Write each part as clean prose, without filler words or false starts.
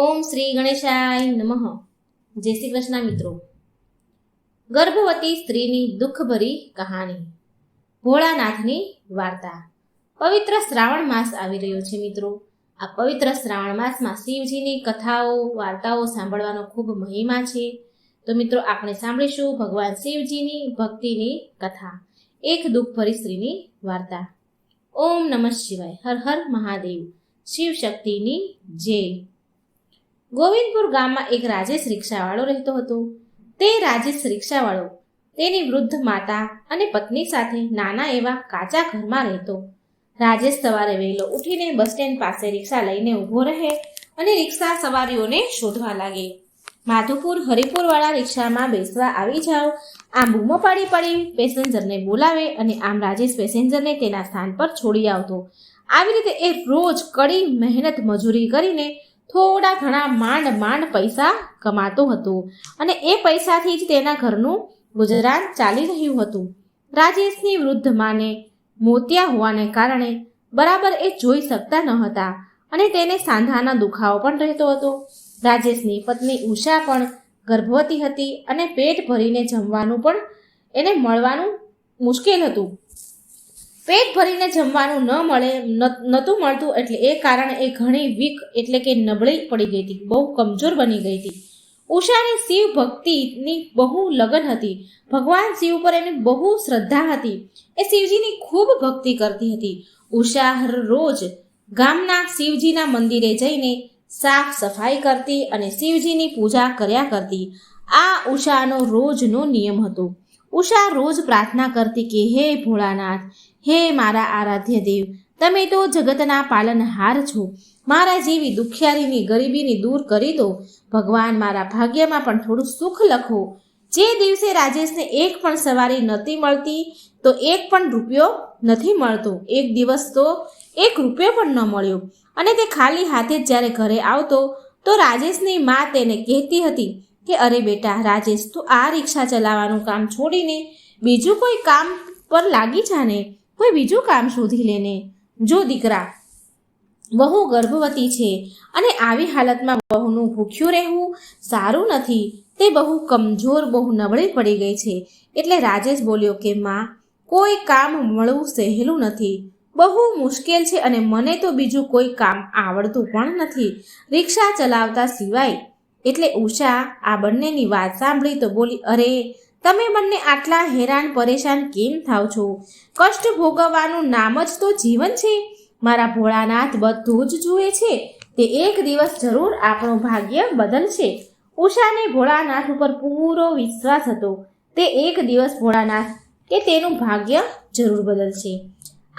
ઓમ શ્રી ગણેશાય નમઃ. જય શ્રી કૃષ્ણ મિત્રો. ગર્ભવતી સ્ત્રીની દુઃખભરી કહાની. ભોળાનાથની વાર્તા. પવિત્ર શ્રાવણ માસ આવી રહ્યો છે મિત્રો. આ પવિત્ર શ્રાવણ માસમાં શિવજીની કથાઓ વાર્તાઓ સાંભળવાનો ખૂબ મહિમા છે. તો મિત્રો આપણે સાંભળીશું ભગવાન શિવજીની ભક્તિની કથા. એક દુઃખભરી સ્ત્રીની વાર્તા. ઓમ નમઃ શિવાય. હર હર મહાદેવ. શિવ શક્તિની જય. ગોવિંદપુર ગામમાં એક રાજેશ રિક્ષાવાળો રહેતો હતો. તે રાજેશ રિક્ષાવાળો તેની વૃદ્ધ માતા અને પત્ની સાથે નાના એવા કાચા ઘરમાં રહેતો. રાજેશ સવારે વહેલો ઉઠીને બસ સ્ટેન્ડ પાસે રિક્ષા લઈને ઊભો રહે અને રિક્ષા સવારીઓને શોધવા લાગે. માધુપુર હરિપુરવાળા રિક્ષામાં બેસવા આવી જાઓ, આમ બૂમો પાડી પાડી પેસેન્જરને બોલાવે અને આમ રાજેશ પેસેન્જરને તેના સ્થાન પર છોડી આવતો. આવી રીતે એ રોજ કડી મહેનત મજૂરી કરીને થોડા ઘણા માંડ પૈસા કમાતો હતો અને એ પૈસાથી જ તેના ઘરનું ગુજરાન ચાલી રહ્યું હતું. રાજેશની વૃદ્ધ માને મોતિયા હોવાને કારણે બરાબર એ જોઈ શકતા ન હતા અને તેને સાંધાના દુખાવો પણ રહેતો હતો. રાજેશની પત્ની ઉષા પણ ગર્ભવતી હતી અને પેટ ભરીને જમવાનું પણ એને મળવાનું મુશ્કેલ હતું. પેટ ભરીને જમવાનું નહોતું મળતું એટલે એ કારણે એ ઘણી વીક એટલે કે નબળી પડી ગઈ હતી, બહુ કમજોર બની ગઈ હતી. ઉષાને શિવ ભક્તિની બહુ લગન હતી. ભગવાન શિવ પર એની બહુ શ્રદ્ધા હતી. એ શિવજીની ખૂબ ભક્તિ કરતી હતી. ઉષા રોજ ગામના શિવજીના મંદિરે જઈને સાફ સફાઈ કરતી અને શિવજીની પૂજા કર્યા કરતી. આ ઉષાનો રોજનો નિયમ હતો. ઉષા રોજ પ્રાર્થના કરતી કે હે ભોળાનાથ, હે મારા આરાધ્ય દેવ, તમે તો જગતના પાલનહાર છો. મારા જેવી દુખિયારીની ગરીબીની દૂર કરી દો. ભગવાન મારા ભાગ્યમાં પણ થોડું સુખ લખો. જે દિવસે રાજેશને એક પણ સવારી નથી મળતી તો એક પણ રૂપિયો નથી મળતો. એક દિવસ તો 1 રૂપિયો પણ ન મળ્યો અને તે ખાલી હાથે જ જ્યારે ઘરે આવતો તો રાજેશની મા તેને કહેતી હતી કે અરે બેટા રાજેશ, તું આ રિક્ષા ચલાવવાનું કામ છોડીને બીજું કોઈ કામ પર લાગી જાને, કોઈ બીજું કામ શોધી લેને. જો દીકરા, વહુ ગર્ભવતી છે અને આવી હાલતમાં વહુનું ભૂખ્યું રહેવું સારું નથી. તે બહુ કમજોર, બહુ નબળી પડી ગઈ છે. એટલે રાજેશ બોલ્યો કે માં, કોઈ કામ મળવું સહેલું નથી, બહુ મુશ્કેલ છે અને મને તો બીજું કોઈ કામ આવડતું પણ નથી રિક્ષા ચલાવતા સિવાય. એટલે ઉષા આ બંનેની વાત સાંભળી તો બોલી, અરે તમે બંને આટલા હેરાન પરેશાન કેમ થાવ છો? કષ્ટ ભોગવવાનું નામ જ તો જીવન છે. મારા ભોળાનાથ બધું જ જુએ છે. તે એક દિવસ જરૂર આપણું ભાગ્ય બદલશે. ઉષાને ભોળાનાથ ઉપર પૂરો વિશ્વાસ હતો. તે એક દિવસ ભોળાનાથ કે તેનું ભાગ્ય જરૂર બદલશે.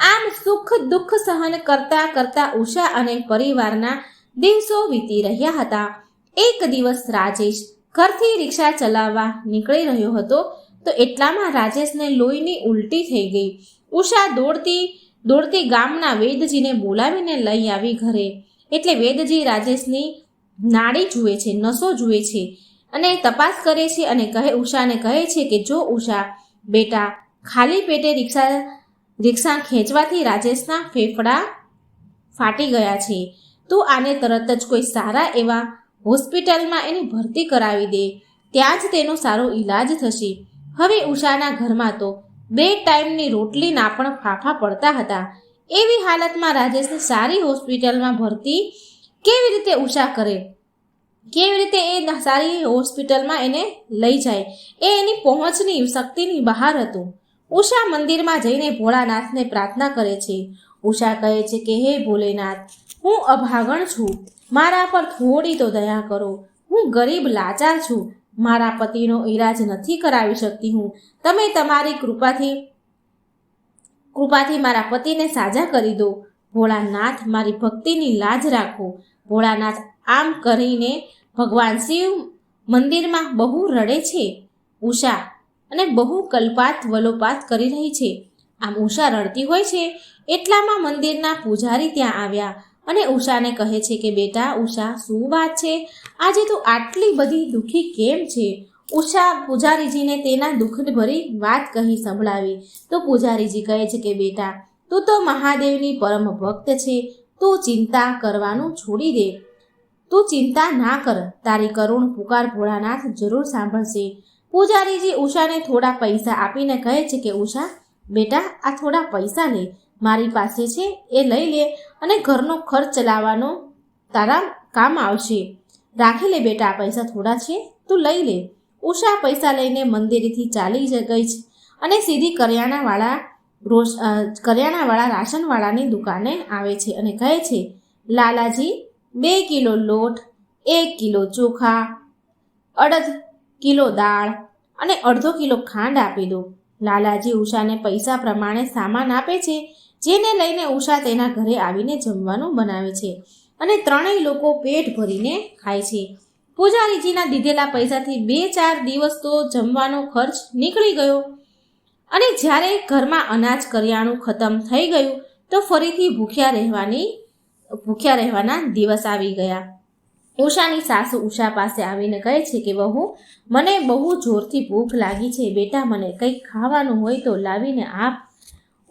આમ સુખ દુઃખ સહન કરતા કરતા ઉષા અને પરિવારના દિવસો વીતી રહ્યા હતા. એક દિવસ રાજેશ ઘરથી રિક્ષા ચલાવવા નીકળી રહ્યો હતો તો એટલામાં રાજેશને લોહીની ઉલટી થઈ ગઈ. ઉષા દોડતી ગામના વેદજીને બોલાવીને લઈ આવી ઘરે. એટલે વેદજી રાજેશની નાડી જુએ છે, નસો જુએ છે અને તપાસ કરે છે અને ઉષાને કહે છે કે જો ઉષા બેટા, ખાલી પેટે રિક્ષા ખેંચવાથી રાજેશના ફેફડા ફાટી ગયા છે. તું આને તરત જ કોઈ સારા એવા હોસ્પિટલમાં એની ભરતી કરાવી દે, ત્યાં જ તેનો સારો ઈલાજ થશે. હવે ઉષાના ઘરમાં તો 2 ટાઈમની રોટલીના પણ ફાફા પડતા હતા. એવી હાલતમાં રાજેશને સારી હોસ્પિટલમાં ભરતી કેવી રીતે ઉષા કરે? કેવી રીતે એ સારી હોસ્પિટલમાં એને લઈ જાય? એ એની પહોંચની શક્તિની બહાર હતું. ઉષા મંદિરમાં જઈને ભોળાનાથને પ્રાર્થના કરે છે. ઉષા કહે છે કે હે ભોલેનાથ, હું અભાગણ છું, મારા પર થોડી તો દયા કરો. હું ગરીબ લાચાર છું, મારા પતિનો ઈલાજ નથી કરાવી શકતી હું. તમે તમારી કૃપાથી મારા પતિને સાજા કરી દો. ભોળાનાથ, મારી ભક્તિની લાજ રાખો. ભોળાનાથ આમ કરીને ભગવાન શિવ મંદિરમાં બહુ રડે છે ઉષા અને બહુ કલ્પાત વલોપાત કરી રહી છે. આમ ઉષા રડતી હોય છે એટલામાં મંદિરના પૂજારી ત્યાં આવ્યા અને ઉષાને કહે છે કે બેટા ઉષા, શું વાત છે? આજે તું આટલી બધી દુઃખી કેમ છે? ઉષા પૂજારીજીને તેના દુઃખની ભરી વાત કહી સંભળાવી તો પૂજારીજી કહે છે કે બેટા, તું તો મહાદેવની પરમ ભક્ત છે, તું ચિંતા કરવાનું છોડી દે. તું ચિંતા ના કર, તારી કરુણ પુકાર ભોળાનાથ જરૂર સાંભળશે. પૂજારીજી ઉષાને થોડા પૈસા આપીને કહે છે કે ઉષા બેટા, આ થોડા પૈસા લે, મારી પાસે છે એ લઈ લે અને ઘરનો ખર્ચ ચલાવવાનો તારા કામ આવશે. રાખી લે બેટા, આ પૈસા થોડા છે, તું લઈ લે. ઉષા પૈસા લઈને મંદિરેથી ચાલી ગઈ છે અને સીધી કરિયાણાવાળા રાશનવાળાની દુકાને આવે છે અને કહે છે, લાલાજી 2 કિલો લોટ, 1 કિલો ચોખા, 1/2 કિલો દાળ અને 1/2 કિલો ખાંડ આપી દો. લાલાજી ઉષાને પૈસા પ્રમાણે સામાન આપે છે, જેને લઈને ઉષા તેના ઘરે આવીને જમવાનું બનાવે છે અને ત્રણેય લોકો પેટ ભરીને ખાય છે. પૂજારીજીના દીધેલા પૈસાથી 2-4 દિવસ તો જમવાનો ખર્ચ નીકળી ગયો અને જ્યારે ઘરમાં અનાજ કરિયાણું ખતમ થઈ ગયું તો ફરીથી ભૂખ્યા રહેવાના દિવસ આવી ગયા. ઉષાની સાસુ ઉષા પાસે આવીને કહે છે કે વહુ, મને બહુ જોરથી ભૂખ લાગી છે, બેટા મને કંઈક ખાવાનું હોય તો લાવીને આપ.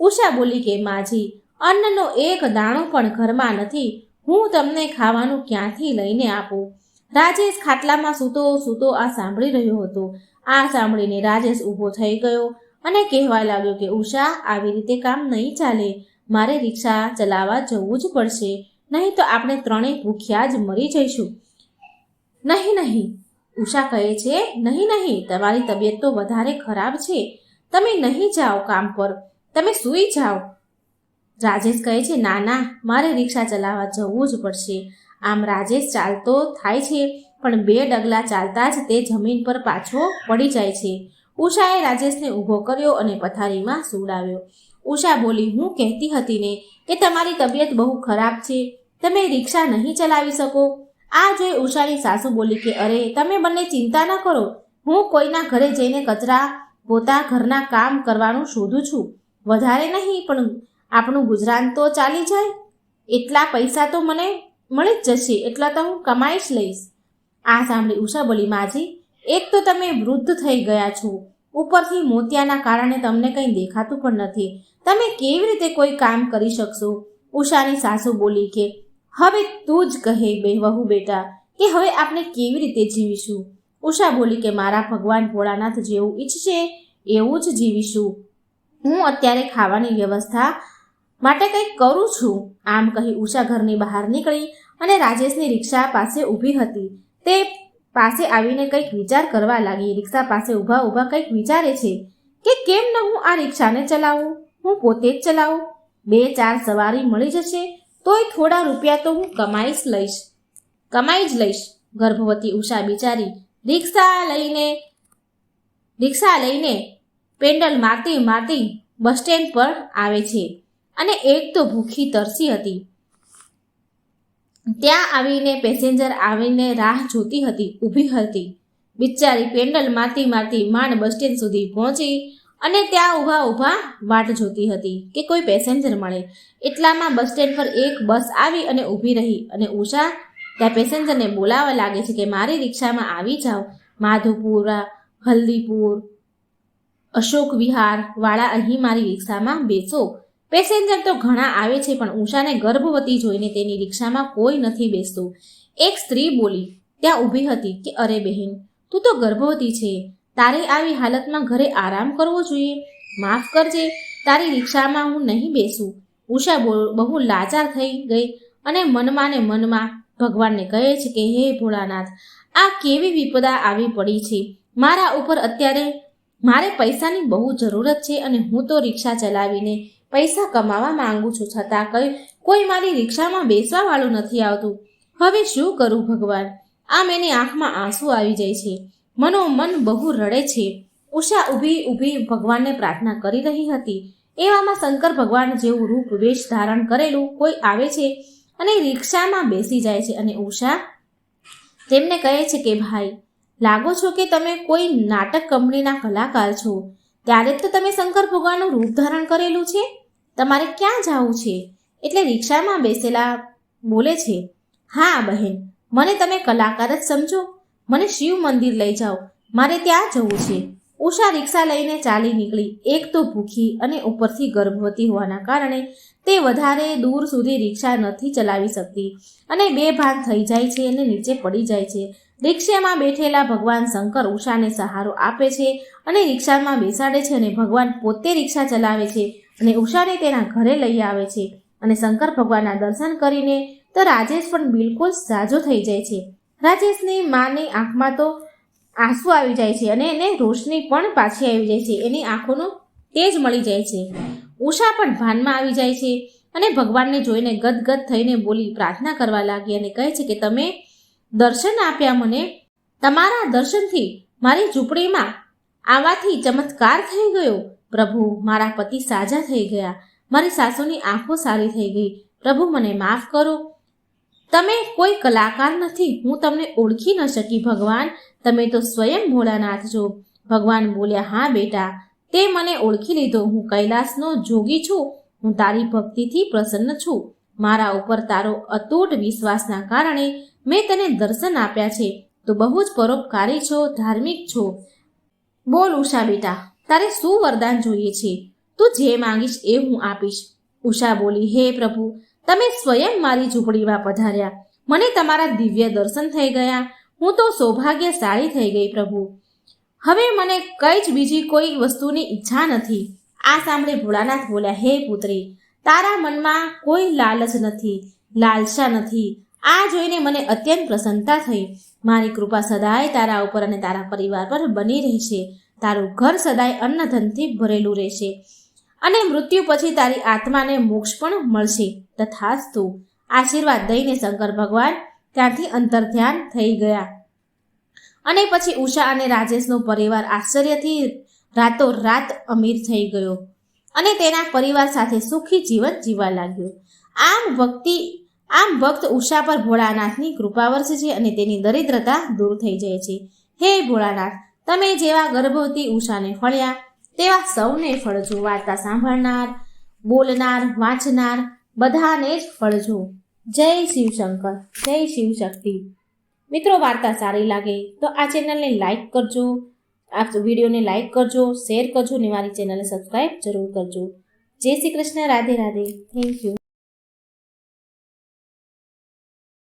ઉષા બોલી કે માજી, અન્નનો એક દાણો પણ ઘરમાં નથી, હું તમને ખાવાનું ક્યાંથી લઈને આપું. રાજેશ ખાટલામાં સૂતો આ સાંભળી રહ્યો હતો. આ સાંભળીને રાજેશ ઊભો થઈ ગયો અને કહેવા લાગ્યો કે ઉષા, આવી રીતે કામ નહીં ચાલે, મારે રિક્ષા ચલાવવા જવું જ પડશે, નહીં તો આપણે ત્રણેય ભૂખ્યા જ મરી જઈશું. નહીં, ઉષા કહે છે, નહીં, તમારી તબિયત તો વધારે ખરાબ છે, તમે નહીં જાઓ કામ પર, તમે સૂઈ જાઓ. રાજેશ કહે છે, ના, મારે રિક્ષા ચલાવવા જવું જ પડશે. આમ રાજેશ ચાલતો થાય છે, પણ 2 ડગલા ચાલતા જ તે જમીન પર પાછો પડી જાય છે. ઉષાએ રાજેશને ઊભો કર્યો અને પથારીમાં સુવડાવ્યો. ઉષા બોલી, હું કહેતી હતી ને કે તમારી તબિયત બહુ ખરાબ છે, તમે રિક્ષા નહીં ચલાવી શકો. આ જોઈ ઉષાની સાસુ બોલી કે અરે, તમે બંને ચિંતા ન કરો, હું કોઈના ઘરે જઈને કચરા પોતા ઘરના કામ કરવાનું શોધું છું. વધારે નહીં, પણ આપણું ગુજરાન તો ચાલી જાય, એટલા પૈસા તો મને મળી જ જશે, એટલા તો હું કમાઈ જ લઈશ. આ સાંભળી ઉષા બોલી, માજી, એક તો તમે વૃદ્ધ થઈ ગયા છો, ઉપરથી મોતિયાના કારણે તમને કંઈ દેખાતું પણ નથી, તમે કેવી રીતે કોઈ કામ કરી શકશો. ઉષાની સાસુ બોલી કે હવે તું જ કહે વહુ બેટા, કે હવે આપણે કેવી રીતે જીવીશું. ઉષા બોલી કે મારા ભગવાન ભોળાનાથ જેવું ઈચ્છશે એવું જ જીવીશું, હું અત્યારે ખાવાની વ્યવસ્થા માટે કંઈક કરું છું. આમ કહી ઉષા ઘરની બહાર નીકળી અને રાજેશની રિક્ષા પાસે ઊભી હતી તે પાસે આવીને કંઈક વિચાર કરવા લાગી. રિક્ષા પાસે ઊભા કંઈક વિચારે છે કે કેમ ન હું આ રિક્ષાને ચલાવું, હું પોતે જ ચલાવું, 2-4 સવારી મળી જશે તોય થોડા રૂપિયા તો હું કમાઈ જ લઈશ. ગર્ભવતી ઉષા બિચારી રિક્ષા લઈને પેન્ડલ મારતી બસ સ્ટેન્ડ પર આવે છે અને એક તો ભૂખી તરસી હતી. ત્યાં આવીને પેસેન્જર આવીને રાહ જોતી હતી, ઊભી હતી. બિચારી પેન્ડલ મારતી માંડ બસ સ્ટેન્ડ સુધી પહોંચી અને ત્યાં ઊભા વાટ જોતી હતી કે કોઈ પેસેન્જર મળે. એટલામાં બસ સ્ટેન્ડ પર એક બસ આવી અને ઊભી રહી અને ઉષા ત્યાં પેસેન્જરને બોલાવવા લાગે છે કે મારી રિક્ષામાં આવી જાઓ, માધુપુરા, હલ્દીપુર, અશોક વિહાર વાળા અહીં મારી રિક્ષામાં બેસો. પેસેન્જર તો ઘણા આવે છે, પણ ઉષાને ગર્ભવતી જોઈને તેની રિક્ષામાં કોઈ નથી બેસતું. એક સ્ત્રી બોલી ત્યાં ઊભી હતી કે અરે બહેન, તું તો ગર્ભવતી છે, તારે આવી હાલતમાં ઘરે આરામ કરવો જોઈએ, માફ કરજે, તારી રિક્ષામાં હું નહીં બેસું. ઉષા બહુ લાચાર થઈ ગઈ અને મનમાં ભગવાનને કહે છે કે હે ભોળાનાથ, આ કેવી વિપદા આવી પડી છે મારા ઉપર. અત્યારે મારે પૈસાની બહુ જરૂરત છે અને હું તો રિક્ષા ચલાવીને પૈસા કમાવા માંગુ છું, છતાં કોઈ મારી રિક્ષામાં બેસવા વાળું નથી આવતું. હવે શું કરું ભગવાન? આમ એની આંખમાં આંસુ આવી જાય છે, મનોમન બહુ રડે છે. ઉષા ઊભી ભગવાનને પ્રાર્થના કરી રહી હતી. એવામાં શંકર ભગવાન જેવું રૂપ વેશ ધારણ કરેલું કોઈ આવે છે અને રિક્ષામાં બેસી જાય છે અને ઉષા તેમને કહે છે કે ભાઈ, લાગો છો કે તમે કોઈ નાટક કંપનીના કલાકાર છો, ત્યારે જ તો તમે શંકર ભગવાનનું રૂપ ધારણ કરેલું છે, તમારે ક્યાં જવું છે? એટલે રિક્ષામાં બેસેલા બોલે છે, હા બહેન, મને તમે કલાકાર જ સમજો, મને શિવ મંદિર લઈ જાઓ, મારે ત્યાં જવું છે. ઉષા રિક્ષા લઈને ચાલી નીકળી. એક તો ભૂખી અને ઉપરથી ગર્ભવતી હોવાના કારણે તે વધારે દૂર સુધી રિક્ષા નથી ચલાવી શકતી અને બેભાન થઈ જાય છે અને નીચે પડી જાય છે. રિક્ષામાં બેઠેલા ભગવાન શંકર ઉષાને સહારો આપે છે અને રિક્ષામાં બેસાડે છે અને ભગવાન પોતે રિક્ષા ચલાવે છે અને ઉષાને તેના ઘરે લઈ આવે છે. અને શંકર ભગવાનના દર્શન કરીને તો રાજેશ પણ બિલકુલ સાજો થઈ જાય છે. રાજેશની માની આંખમાં તો આંસુ આવી જાય છે અને એને રોશની પણ પાછી આવી જાય છે. એની આંખોનું તેજ મળી જાય છે. ઉષા પણ ભાનમાં આવી જાય છે અને ભગવાનને જોઈને ગદગદ થઈને બોલી પ્રાર્થના કરવા લાગી અને કહે છે કે તમે દર્શન આપ્યા મને. તમારા દર્શનથી મારી ઝૂંપડીમાં આવવાથી ચમત્કાર થઈ ગયો. પ્રભુ, મારા પતિ સાજા થઈ ગયા. મારી સાસુની આંખો સારી થઈ ગઈ. પ્રભુ, મને માફ કરો. તમે કોઈ કલાકાર નથી. હું તમને ઓળખી ન શકી ભગવાન. તમે તો સ્વયં ભોળાનાથ છો. ભગવાન બોલ્યા, હા બેટા, તે મને ઓળખી લીધો. હું કૈલાસનો જોગી છું. હું તારી ભક્તિથી પ્રસન્ન છું. મારા ઉપર તારો અતૂટ વિશ્વાસના કારણે મેં તને દર્શન આપ્યા છે. તો બહુ જ પરોપકારી છો, ધાર્મિક છો. બોલ ઉષા બેટા, તારે શું વરદાન જોઈએ છે? તું જે માંગીશ એ હું આપીશ. ઉષા બોલી, હે પ્રભુ, તમે સ્વયં મારી ઝૂંપડીમાં પધાર્યા. મને તમારા દિવ્ય દર્શન થઈ ગયા. હું તો સૌભાગ્યશાળી થઈ ગઈ પ્રભુ. હવે મને કઈ જ બીજી કોઈ વસ્તુની ઈચ્છા નથી. આ સાંભળી ભોળાનાથ બોલ્યા, હે પુત્રી, તારા મનમાં કોઈ લાલચ નથી, લાલસા નથી. આ જોઈને મને અત્યંત પ્રસન્નતા થઈ. મારી કૃપા સદાય તારા ઉપર અને તારા પરિવાર પર બની રહેશે. તારું ઘર સદાય અન્નધનથી ભરેલું રહેશે અને મૃત્યુ પછી તારી આત્માને મોક્ષ પણ મળશે. તથાસ્તુ. આશીર્વાદ દઈને શંકર ભગવાન ત્યાંથી અંતર્ધ્યાન થઈ ગયા. અને પછી ઉષા અને રાજેશનો પરિવાર આશ્ચર્યથી રાતોરાત અમીર થઈ ગયો અને તેના પરિવાર સાથે સુખી જીવન જીવવા લાગ્યો. આમ ભક્ત ઉષા પર ભોળાનાથની કૃપા વરસે છે અને તેની દરિદ્રતા દૂર થઈ જાય છે. હે ભોળાનાથ, તમે જેવા ગર્ભવતી ઉષાને ફળ્યા તેવા સૌને ફળજો. વાર્તા સાંભળનાર, બોલનાર, વાંચનાર બધાને જ ફળજો. જય શિવશંકર, જય શિવશક્તિ. મિત્રો, વાર્તા સારી લાગે તો આ ચેનલને લાઈક કરજો, આ વિડીયોને લાઈક કરજો, શેર કરજો અને મારી ચેનલને સબસ્ક્રાઈબ જરૂર કરજો. જય શ્રી કૃષ્ણ. રાધે રાધે. Thank you.